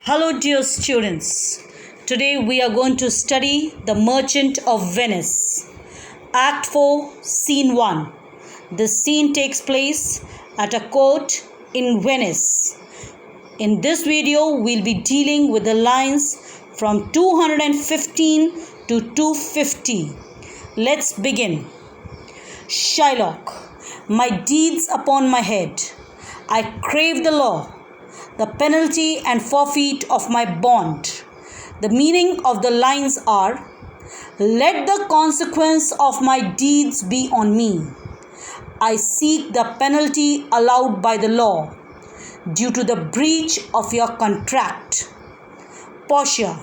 Hello, dear students. Today we are going to study The Merchant of Venice. Act 4, Scene 1. This scene takes place at a court in Venice. In this video, we'll be dealing with the lines from 215 to 250. Let's begin. Shylock, my deeds upon my head. I crave the law, the penalty and forfeit of my bond. The meaning of the lines are: let the consequence of my deeds be on me. I seek the penalty allowed by the law due to the breach of your contract. Portia,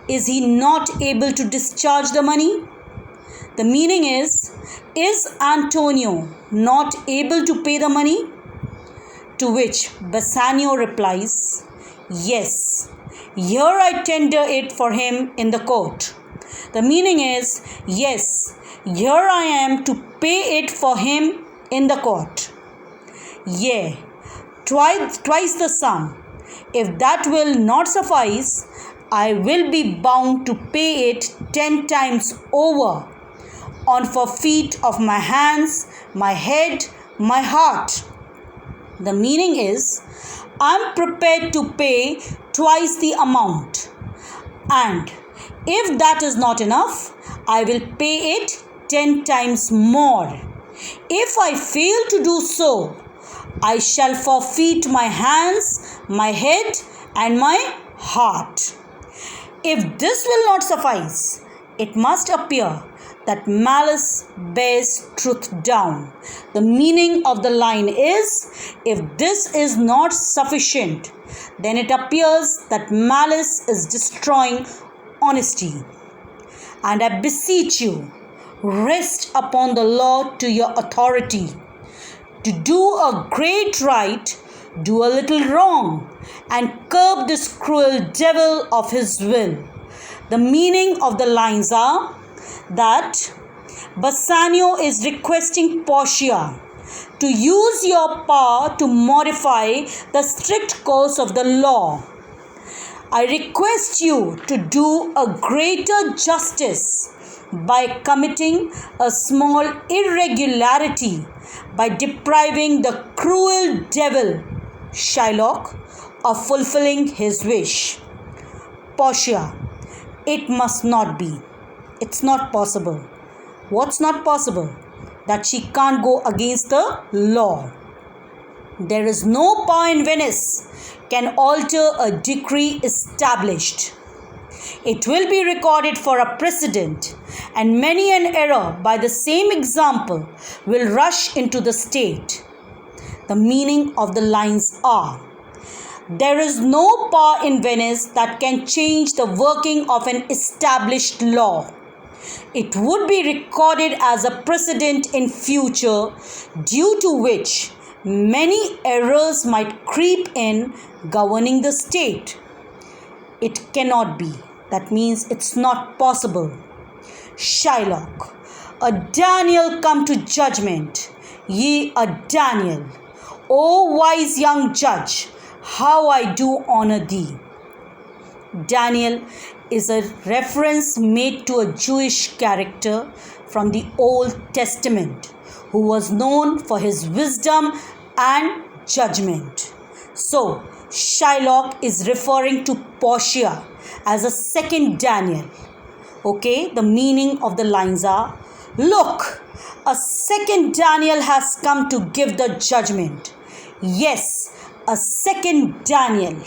is he not able to discharge the money? The meaning is Antonio not able to pay the money? To which Bassanio replies, yes, here I tender it for him in the court. The meaning is, yes, here I am to pay it for him in the court. Yea, twice the sum. If that will not suffice, I will be bound to pay it 10 times over, on forfeit of my hands, my head, my heart. The meaning is, I am prepared to pay twice the amount, and if that is not enough, I will pay it 10 times more. If I fail to do so, I shall forfeit my hands, my head, and my heart. If this will not suffice, it must appear that malice bears truth down. The meaning of the line is, if this is not sufficient, then it appears that malice is destroying honesty. And I beseech you, rest upon the law to your authority. To do a great right, do a little wrong, and curb this cruel devil of his will. The meaning of the lines are that Bassanio is requesting Portia to use your power to modify the strict course of the law. I request you to do a greater justice by committing a small irregularity, by depriving the cruel devil, Shylock, of fulfilling his wish. Portia, it must not be. It's not possible. What's not possible? That she can't go against the law. There is no power in Venice can alter a decree established. It will be recorded for a precedent, and many an error by the same example will rush into the state. The meaning of the lines are: there is no power in Venice that can change the working of an established law. It would be recorded as a precedent in future, due to which many errors might creep in governing the state. It cannot be. That means it's not possible. Shylock, a Daniel come to judgment, ye a Daniel. O wise young judge, how I do honor thee. Daniel is a reference made to a Jewish character from the Old Testament who was known for his wisdom and judgment. So, Shylock is referring to Portia as a second Daniel. Okay, the meaning of the lines are: look, a second Daniel has come to give the judgment. Yes, a second Daniel.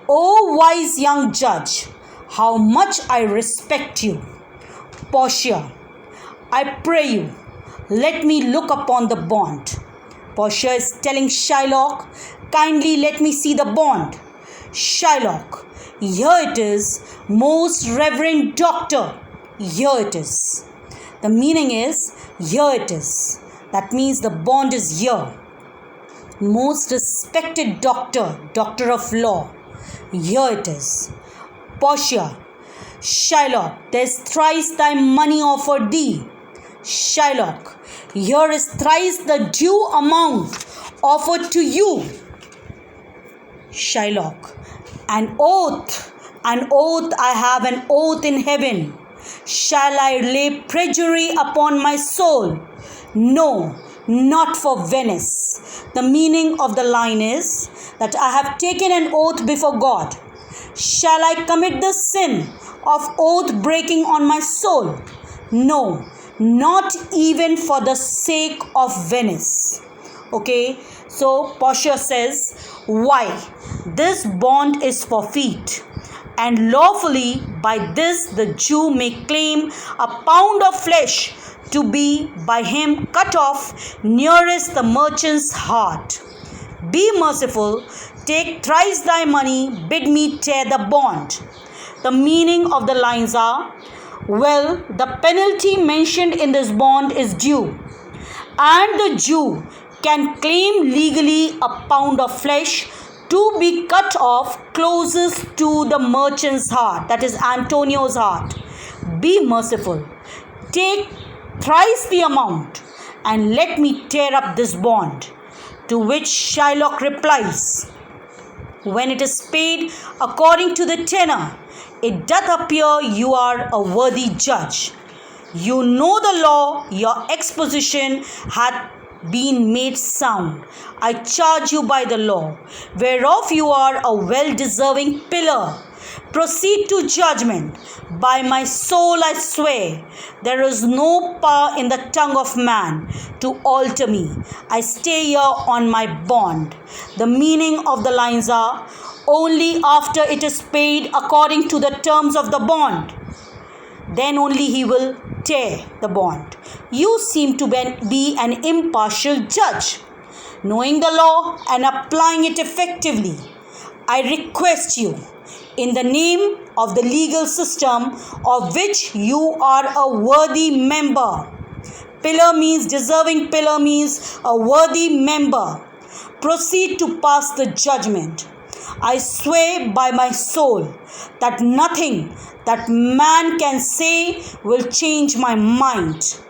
O wise young judge, how much I respect you. Portia, I pray you, let me look upon the bond. Portia is telling Shylock, kindly let me see the bond. Shylock, here it is, most reverend doctor, here it is. The meaning is, here it is. That means the bond is here. Most respected doctor, doctor of law, here it is. Portia, Shylock, there is thrice thy money offered thee. Shylock, here is thrice the due amount offered to you. Shylock, An oath, I have an oath in heaven. Shall I lay perjury upon my soul? No, not for Venice. The meaning of the line is that I have taken an oath before God. Shall I commit the sin of oath breaking on my soul? No, not even for the sake of Venice. Okay, so Portia says, why? This bond is for feet, and lawfully by this the Jew may claim a pound of flesh to be by him cut off nearest the merchant's heart. Be merciful, take thrice thy money, bid me tear the bond. The meaning of the lines are, well, the penalty mentioned in this bond is due, and the Jew can claim legally a pound of flesh to be cut off closest to the merchant's heart, that is Antonio's heart. Be merciful, take thrice the amount, and let me tear up this bond. To which Shylock replies, when it is paid according to the tenor, it doth appear you are a worthy judge. You know the law, your exposition hath been made sound. I charge you by the law, whereof you are a well-deserving pillar. Proceed to judgment. By my soul I swear, there is no power in the tongue of man to alter me. I stay here on my bond. The meaning of the lines are, only after it is paid according to the terms of the bond, then only he will tear the bond. You seem to be an impartial judge, knowing the law and applying it effectively. I request you, in the name of the legal system of which you are a worthy member. Pillar means deserving, pillar means a worthy member. Proceed to pass the judgment. I swear by my soul that nothing that man can say will change my mind.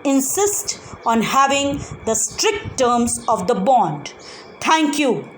Insist on having the strict terms of the bond. Thank you.